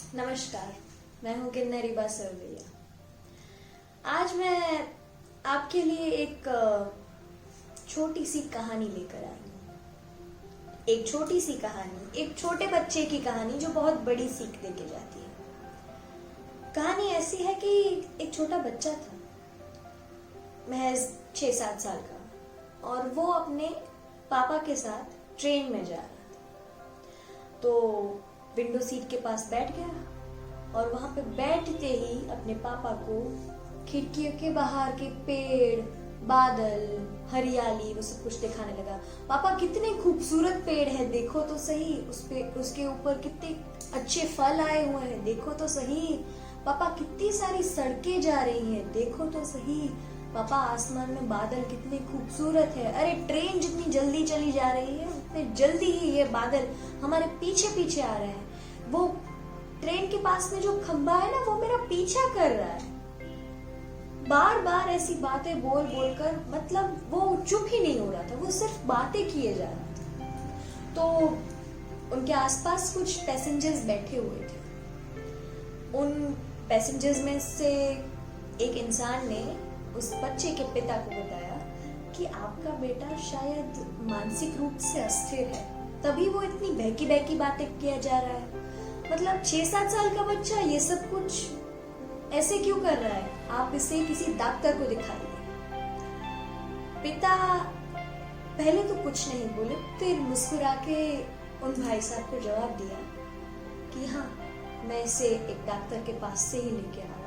नमस्कार, मैं हूँ किन्नरी बासरवैया। आज मैं आपके लिए एक छोटी सी कहानी लेकर आई हूँ। एक छोटी सी कहानी, एक छोटे बच्चे की कहानी जो बहुत बड़ी सीख दे के जाती है। कहानी ऐसी है कि एक छोटा बच्चा था, महज 6-7 साल का, और वो अपने पापा के साथ ट्रेन में जा रहा था। तो विंडो सीट के पास बैठ गया और वहां पे बैठते ही अपने पापा को खिड़कियों के बाहर के पेड़, बादल, हरियाली, वो सब कुछ दिखाने लगा। पापा कितने खूबसूरत पेड़ है, देखो तो सही, उसके ऊपर कितने अच्छे फल आए हुए हैं, देखो तो सही। पापा कितनी सारी सड़कें जा रही हैं, देखो तो सही। पापा आसमान में बादल कितने खूबसूरत है। अरे ट्रेन जितनी जल्दी चली जा रही है उतने जल्दी ही ये बादल हमारे पीछे पीछे आ रहे हैं। वो ट्रेन के पास में जो खंबा है ना, वो मेरा पीछा कर रहा है। बार बार ऐसी बातें बोल बोल कर, मतलब वो चुप ही नहीं हो रहा था, वो सिर्फ बातें किए जा रहा था। तो उनके आसपास कुछ पैसेंजर्स बैठे हुए थे। उन पैसेंजर्स में से एक इंसान ने उस बच्चे के पिता को बताया कि आपका बेटा शायद मानसिक रूप से अस्थिर है, तभी वो इतनी बहकी बहकी बातें किया जा रहा है। मतलब 6-7 साल का बच्चा ये सब कुछ ऐसे क्यों कर रहा है? आप इसे किसी डॉक्टर को दिखाइए। पिता पहले तो कुछ नहीं बोले, फिर मुस्कुरा के उन भाई साहब को जवाब दिया कि हाँ, मैं इसे एक डॉक्टर के पास से ही लेके आ रहा हूँ।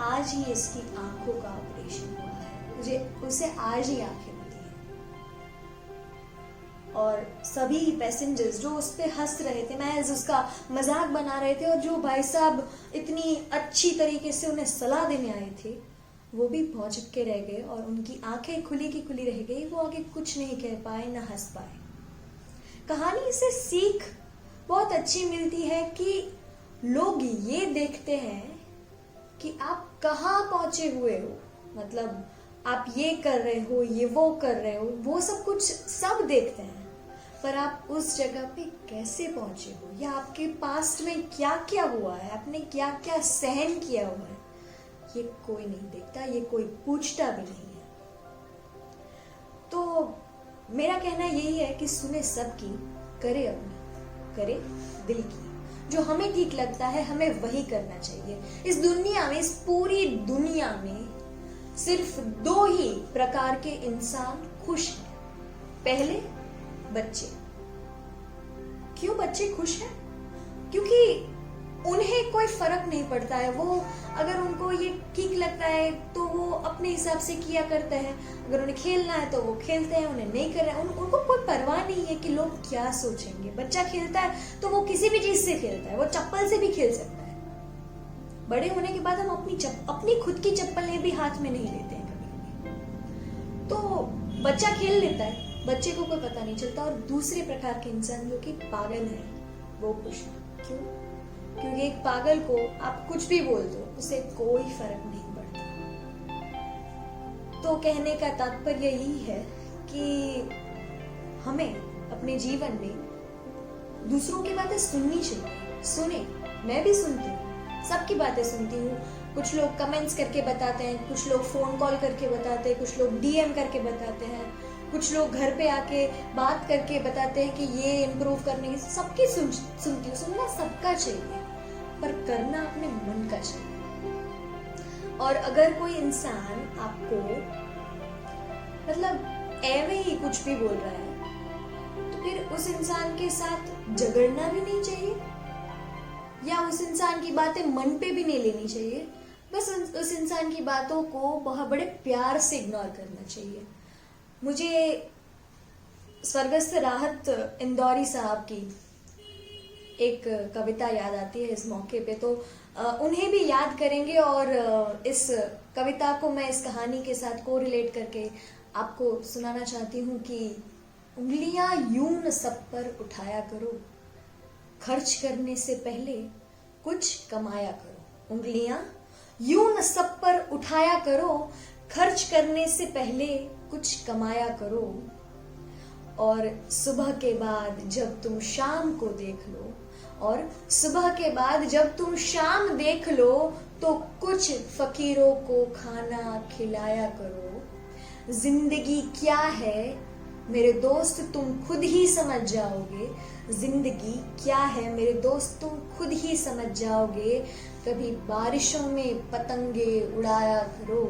आज ही इसकी आंखों का ऑपरेशन हुआ है, मुझे उसे आज ही आंखें मिली है। और सभी पैसेंजर्स जो उस पे हंस रहे थे, मैं उसका मजाक बना रहे थे, और जो भाई साहब इतनी अच्छी तरीके से उन्हें सलाह देने आए थे, वो भी भौचक्के के रह गए और उनकी आंखें खुली की खुली रह गई। वो आगे कुछ नहीं कह पाए, न हंस पाए। कहानी से सीख बहुत अच्छी मिलती है कि लोग ये देखते हैं कि आप कहाँ पहुंचे हुए हो, मतलब आप ये कर रहे हो, ये वो कर रहे हो, वो सब कुछ सब देखते हैं, पर आप उस जगह पे कैसे पहुंचे हो, या आपके पास्ट में क्या क्या हुआ है, आपने क्या क्या सहन किया हुआ है, ये कोई नहीं देखता, ये कोई पूछता भी नहीं है। तो मेरा कहना यही है कि सुने सबकी, करे अपनी, करे दिल की। जो हमें ठीक लगता है हमें वही करना चाहिए। इस दुनिया में, इस पूरी दुनिया में सिर्फ 2 ही प्रकार के इंसान खुश हैं। पहले, बच्चे। क्यों बच्चे खुश हैं? क्योंकि उन्हें कोई फर्क नहीं पड़ता है। वो अगर उनको ये ठीक लगता है तो वो अपने हिसाब से किया करते हैं। अगर उन्हें खेलना है तो वो खेलते हैं, उन्हें नहीं कर रहे हैं, उनको कोई परवाह नहीं है कि लोग क्या सोचेंगे। बच्चा खेलता है तो वो किसी भी चीज से खेलता है, वो चप्पल से भी खेल सकता है। बड़े होने के बाद हम अपनी खुद की चप्पलें भी हाथ में नहीं लेते हैं कभी कभी। तो बच्चा खेल लेता है, बच्चे को कोई पता नहीं चलता। और दूसरे प्रकार के इंसान जो कि पागल है, वो खुश है। क्यों? क्योंकि एक पागल को आप कुछ भी बोल दो, उसे कोई फर्क नहीं पड़ता। तो कहने का तात्पर्य यही है कि हमें अपने जीवन में दूसरों की बातें सुननी चाहिए। सुने, मैं भी सुनती हूँ, सबकी बातें सुनती हूँ। कुछ लोग कमेंट्स करके बताते हैं, कुछ लोग फोन कॉल करके बताते हैं, कुछ लोग डीएम करके बताते हैं, कुछ लोग घर पे आके बात करके बताते हैं कि ये इम्प्रूव करने की। सबकी सुनती हूँ, सुनना सबका चाहिए, पर करना अपने मन का चाहिए। और अगर कोई इंसान आपको मतलब एवे ही कुछ भी बोल रहा है, तो फिर उस इंसान के साथ झगड़ना भी नहीं चाहिए, या उस इंसान की बातें मन पे भी नहीं लेनी चाहिए। बस उस इंसान की बातों को बहुत बड़े प्यार से इग्नोर करना चाहिए। मुझे स्वर्गस्थ राहत इंदौरी साहब की एक कविता याद आती है इस मौके पे, तो उन्हें भी याद करेंगे। और इस कविता को मैं इस कहानी के साथ को रिलेट करके आपको सुनाना चाहती हूँ कि उंगलियां यूं न सब पर उठाया करो, खर्च करने से पहले कुछ कमाया करो। उंगलियां यूं न सब पर उठाया करो, खर्च करने से पहले कुछ कमाया करो। और सुबह के बाद जब तुम शाम को देख लो, और सुबह के बाद जब तुम शाम देख लो, तो कुछ फकीरों को खाना खिलाया करो। जिंदगी क्या है मेरे दोस्त तुम खुद ही समझ जाओगे। जिंदगी क्या है मेरे दोस्त तुम खुद ही समझ जाओगे। कभी बारिशों में पतंगे उड़ाया करो,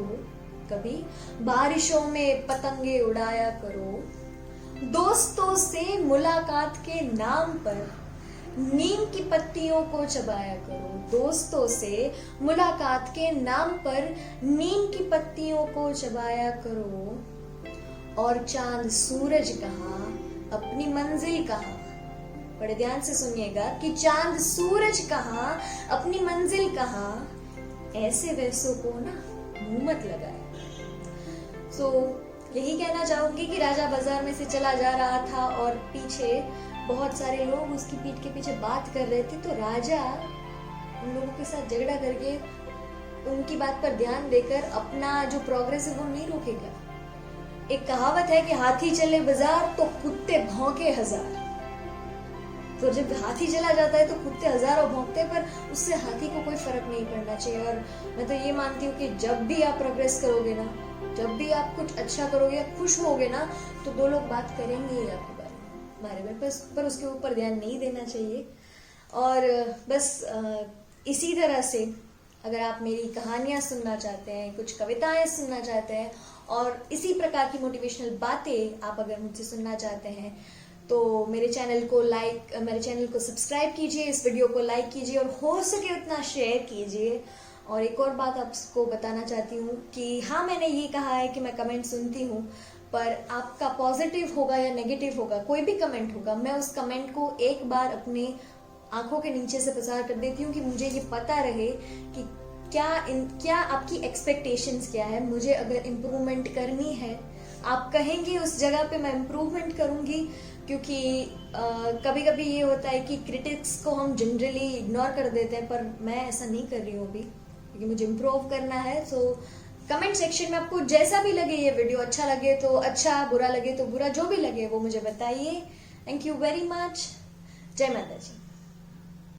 कभी बारिशों में पतंगे उड़ाया करो। दोस्तों से मुलाकात के नाम पर नीम की पत्तियों को चबाया करो। दोस्तों से मुलाकात के नाम पर नीम की पत्तियों को चबाया करो। और चांद सूरज कहाँ, अपनी मंजिल कहाँ। बड़े ध्यान से सुनिएगा कि चांद सूरज कहाँ, अपनी मंजिल कहाँ। ऐसे वैसों को ना मुंह मत लगाए। यही कहना चाहूंगी कि राजा बाजार में से चला जा रहा था और पीछे बहुत सारे लोग उसकी पीठ के पीछे बात कर रहे थे, तो राजा उन लोगों के साथ झगड़ा करके उनकी बात पर ध्यान देकर अपना जो प्रोग्रेस है वो नहीं रोकेगा। एक कहावत है कि हाथी चले बाजार तो कुत्ते भौंके हजार। तो जब हाथी चला जाता है तो कुत्ते हजारों भौंकते हैं, पर उससे हाथी को कोई फर्क नहीं पड़ना चाहिए। और मैं तो ये मानती हूँ कि जब भी आप प्रोग्रेस करोगे ना, जब भी आप कुछ अच्छा करोगे या खुश होगे ना, तो दो लोग बात करेंगे ही आपके बारे में, पर उसके ऊपर ध्यान नहीं देना चाहिए। और बस इसी तरह से अगर आप मेरी कहानियां सुनना चाहते हैं, कुछ कविताएं सुनना चाहते हैं, और इसी प्रकार की मोटिवेशनल बातें आप अगर मुझसे सुनना चाहते हैं, तो मेरे चैनल को सब्सक्राइब कीजिए, इस वीडियो को लाइक कीजिए और हो सके उतना शेयर कीजिए। और एक और बात आपको बताना चाहती हूँ कि हाँ, मैंने ये कहा है कि मैं कमेंट सुनती हूँ, पर आपका पॉजिटिव होगा या नेगेटिव होगा, कोई भी कमेंट होगा, मैं उस कमेंट को एक बार अपने आंखों के नीचे से पसार कर देती हूँ कि मुझे ये पता रहे कि क्या आपकी एक्सपेक्टेशंस क्या है। मुझे अगर इम्प्रूवमेंट करनी है, आप कहेंगे उस जगह पे मैं इम्प्रूवमेंट करूंगी। क्योंकि कभी कभी ये होता है कि क्रिटिक्स को हम जनरली इग्नोर कर देते हैं, पर मैं ऐसा नहीं कर रही हूँ अभी, क्योंकि मुझे इम्प्रूव करना है। सो कमेंट सेक्शन में आपको जैसा भी लगे, ये वीडियो अच्छा लगे तो अच्छा, बुरा लगे तो बुरा, जो भी लगे वो मुझे बताइए। Thank you very much. जय माता जी।